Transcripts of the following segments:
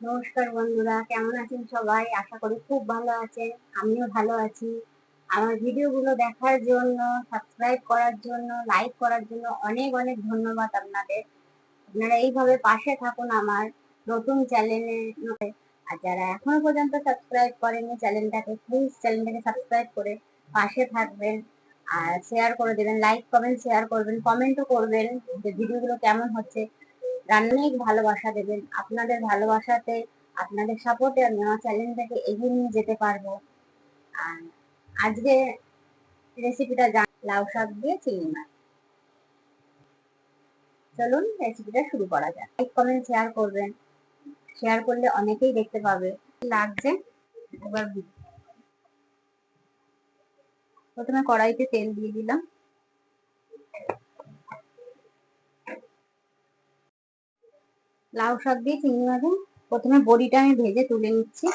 নমস্কার বন্ধুরা, কেমন আছেন সবাই? আশা করি খুব ভালো আছেন। আমিও ভালো আছি। আমার ভিডিওগুলো দেখার জন্য, সাবস্ক্রাইব করার জন্য, লাইক করার জন্য অনেক অনেক ধন্যবাদ আপনাদের। আপনারা এইভাবে পাশে থাকুন আমার নতুন চ্যানেলে। আর যারা এখনো পর্যন্ত সাবস্ক্রাইব করেননি চ্যানেলটাকে, প্লিজ চ্যানেলটাকে সাবস্ক্রাইব করে পাশে থাকবেন। আর শেয়ার করে দেবেন, লাইক কমেন্ট শেয়ার করবেন, কমেন্টও করবেন যে ভিডিওগুলো কেমন হচ্ছে। অনেক ভালোবাসা দেবেন। আপনাদের ভালোবাসাতে, আপনাদের সাপোর্টে আমি আমার চ্যানেলটাকে এগিয়ে নিয়ে যেতে পারবো। আর আজকে রেসিপিটা লাউ শাক দিয়ে চিংড়ি মাছ। চলুন রেসিপিটা শুরু করা যাক। লাইক কমেন্ট শেয়ার করবেন, শেয়ার করলে অনেকেই দেখতে পাবে। লাগছে এবার প্রথমে কড়াইতে তেল দিয়ে দিলাম। লাউ শাক দিয়ে চিংড়ি মাছ, প্রথমে বড়িটা আমি ভেজে তুলে নিচ্ছি।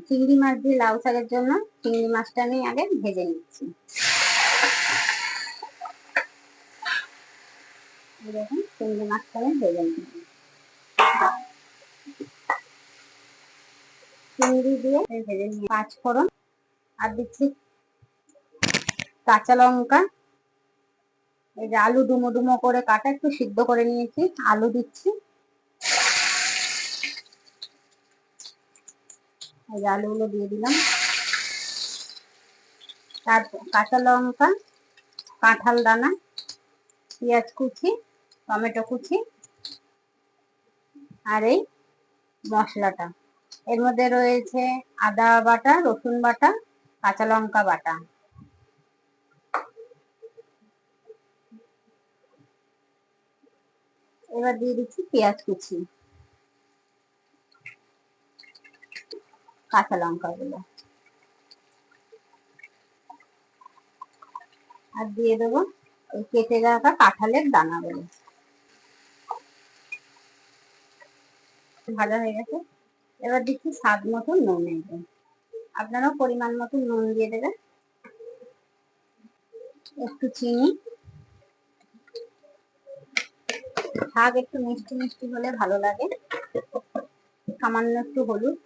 চিংড়ি মাছ দিয়ে লাউ শাকের জন্য চিংড়ি মাছটা আমি আগে ভেজে নিচ্ছি। দেখুন চিংড়ি মাছটা আমি ভেজে নিচ্ছি। চিংড়ি দিয়ে ভেজে নিয়ে 5 ফোড়ন আর দিচ্ছি কাঁচা লঙ্কা। এই যে আলু ডুমো ডুমো করে কাটা, একটু সিদ্ধ করে নিয়েছি, আলু দিচ্ছি। এই যে আলুগুলো দিয়ে দিলাম। তারপর কাঁচা লঙ্কা, কাঁঠাল দানা, পেঁয়াজ কুচি, টমেটো কুচি আর এই মশলাটা। এর মধ্যে রয়েছে আদা বাটা, রসুন বাটা, কাঁচা লঙ্কা বাটা। এবার দিয়ে দিচ্ছি পেঁয়াজ কুচি, কাঁচা লঙ্কা গুলো, আর দিয়ে দেবো এই কেটে রাখা কাঁঠালের দানাগুলো। ভাজা হয়ে গেছে। এবার দিচ্ছি স্বাদ মতো নুন। আপনারাও পরিমাণ মতো নুন দিয়ে দেবেন, একটু চিনি। শাক একটু মিষ্টি মিষ্টি হলে ভালো লাগে। সামান্য একটু হলুদ।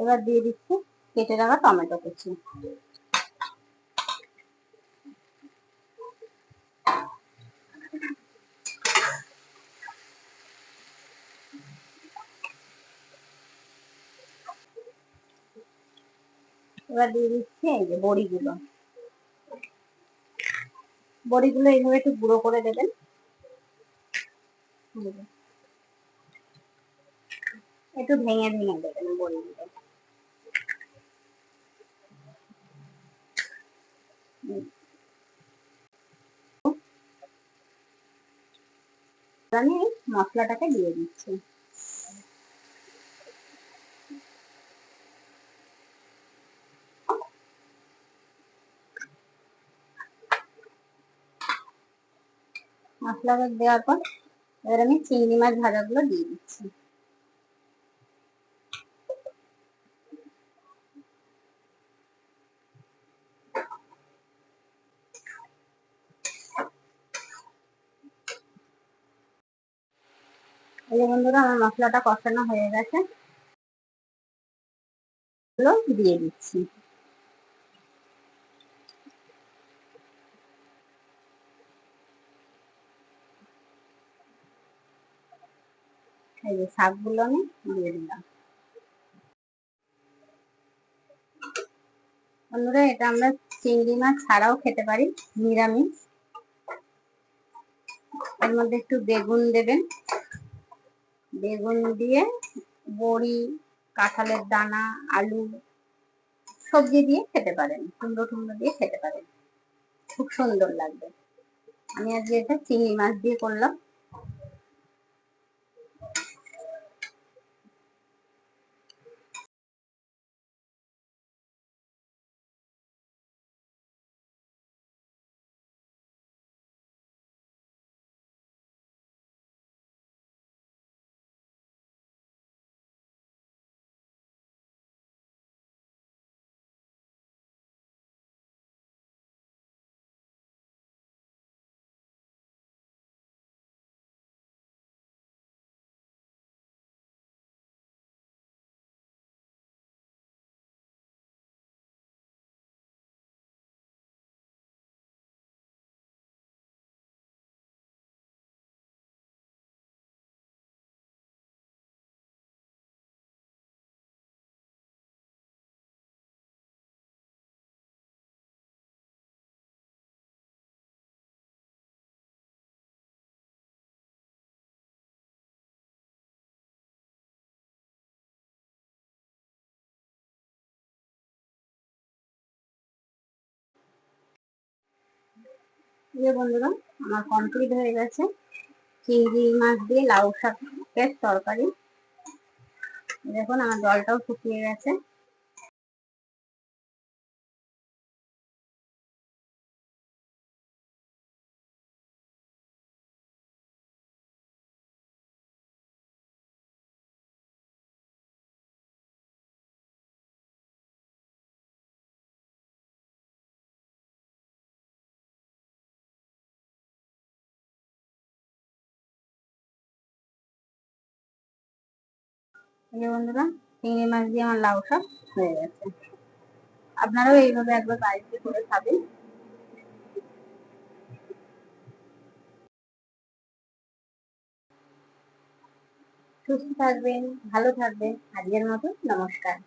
এবার দিয়ে দিচ্ছি কেটে রাখা টমেটো কুচি। এবার দিয়ে দিচ্ছি এই যে বড়িগুলো। বড়িগুলো এইভাবে একটু গুঁড়ো করে দেবেন। একটু ভেঙে ভেঙে দেবেন বড়িগুলো। আমি মশলাটাকে দিয়ে দিচ্ছি। মশলাটা দেওয়ার পর এবার আমি চিংড়ি মাছ ভাজাগুলো দিয়ে দিচ্ছি। এই যে বন্ধুরা, আমার মশলাটা কষানো হয়ে গেছে, দিয়ে দিচ্ছি। এই যে শাকগুলো আমি দিয়ে দিলাম। বন্ধুরা, এটা আমরা চিংড়ি মাছ ছাড়াও খেতে পারি, নিরামিষ। এর মধ্যে একটু বেগুন দেবেন। বেগুন দিয়ে বড়ি, কাঁঠালের দানা, আলু, সবজি দিয়ে খেতে পারেন, কুমড়ো টুমড়ো দিয়ে খেতে পারেন, খুব সুন্দর লাগবে। আমি আজকে এটা চিংড়ি মাছ দিয়ে করলাম। যে বন্ধুরা, আমার কমপ্লিট হয়ে গেছে চিংড়ি মাছ দিয়ে লাউ শাকের তরকারি। দেখুন আমার জলটাও শুকিয়ে গেছে। এই যে বন্ধুরা, চিংড়ি মাছ দিয়ে আমার লাউ শাক হয়ে গেছে। আপনারাও এইভাবে একবার বাড়িতে করে খাবেন। সুস্থ থাকবেন, ভালো থাকবেন। আজকের মতো নমস্কার।